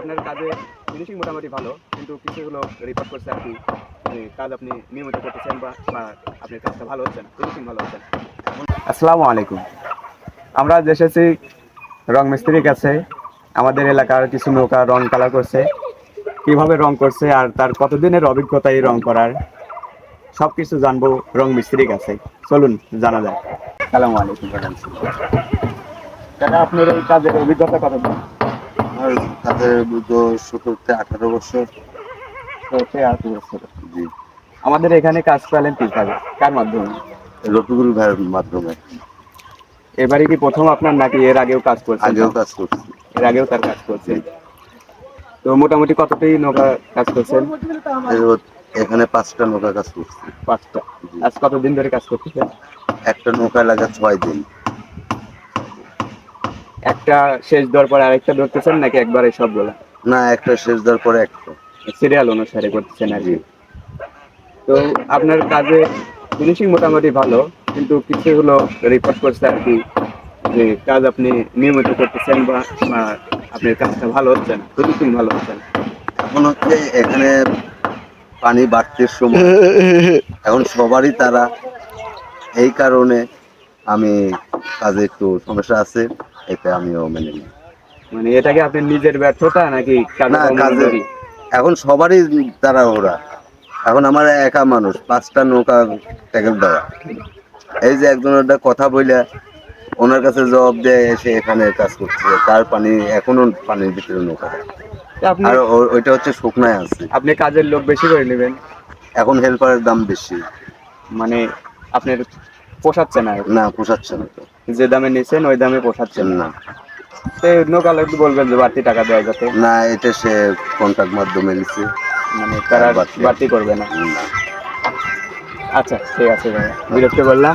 আপনার কাজের ফিনিশিং মোটামুটি ভালো, কিন্তু কিছুগুলো রিপোর্ট করছে আর কি যে কাজ আপনি নিয়মিত করতেছেন বা আপনার কাজটা ভালো হচ্ছে না, ফিনিশিং ভালো হচ্ছে না। আসসালামু আলাইকুম। আমরা আজ এসেছি রং মিস্ত্রির কাছে। আমাদের এলাকার কিছু নৌকা রং কালার করছে, কিভাবে রং করছে আর তার কতদিনের অভিজ্ঞতা এই রং করার, সবকিছু জানবো রং মিস্ত্রির কাছে। চলুন জানা যায়। আসসালামু আলাইকুম। দাদা, আপনার এই কাজের অভিজ্ঞতা কতদিন? আমার কাজের অভিজ্ঞ 17 থেকে 18 বছর। হচ্ছে 8 বছর। জি। আমাদের এখানে কাজ পেলেন কিভাবে, কার মাধ্যমে? রফিকুল ভাইয়ের মাধ্যমে। এবারে কি প্রথম আপনার, নাকি এর আগেও কাজ করছেন? আগেও কাজ করছি। এর আগেও তার কাজ করছেন। জি। তো মোটামুটি কতটি নৌকা কাজ করছেন? এখানে 5টা নৌকা কাজ করছি। 5টা। জি। আজ কতদিন ধরে কাজ করতেছেন? একটা নৌকা লাগা 6 দিন। একটা শেষ দেওয়ার পরে আরেকটা ধরতেছেন নাকি একবারে সবগুলা? না, একটা শেষ দেওয়ার পরে একটা। সিরিয়াল অনুসারে করতেছেন আর জি। কি। তো আপনার কাজে ফিনিশিং মোটামুটি ভালো, কিন্তু কিছুগুলো রিপোর্ট করছে আর কি যে কাজ আপনি নিয়মিত করতেছেন বা আপনার কাজটা ভালো হচ্ছে না, ফিনিশিং ভালো হচ্ছে না। এখন হচ্ছে এখানে পানি বাড়তির সময়, এখন সবারই তারা, এই কারণে আমি কাজে একটু সমস্যা আছে, এটা আমিও মেনে নিই। মানে এটা কি আপনার নিজের ব্যর্থতা নাকি না, কাজের কাজে অমনোযোগী? এখন সবারই তারা ওরা, এখন আমার একা মানুষ 5টা নৌকা ট্যাকেল দেওয়া। এই যে একজনের একটা কথা বইলা ওনার কাছে জবাব দেয় এসে এখানে কাজ করছে, তার পানি এখনো পানির ভিতরে নৌকা, আপনি আর ওইটা হচ্ছে শুকনায় আছে। আপনি কাজের লোক বেশি করে নেবেন, এখন হেল্পারের দাম বেশি। মানে আপনার পোষাচ্ছে না আর কি। না, পোষাচ্ছে না তো। যে দামে নিছেন ওই দামে পোষাচ্ছে না। না। তো নৌকা লাগবে বলবেন যে বাড়তি টাকা দেওয়া যাতে, না, এটা সে কন্ট্রাক্ট মাধ্যমে নিছে, মানে তার তারা বাড়তি বাড়তি করবে না। না। আচ্ছা ঠিক আছে ভাইয়া, বিরক্ত করলাম।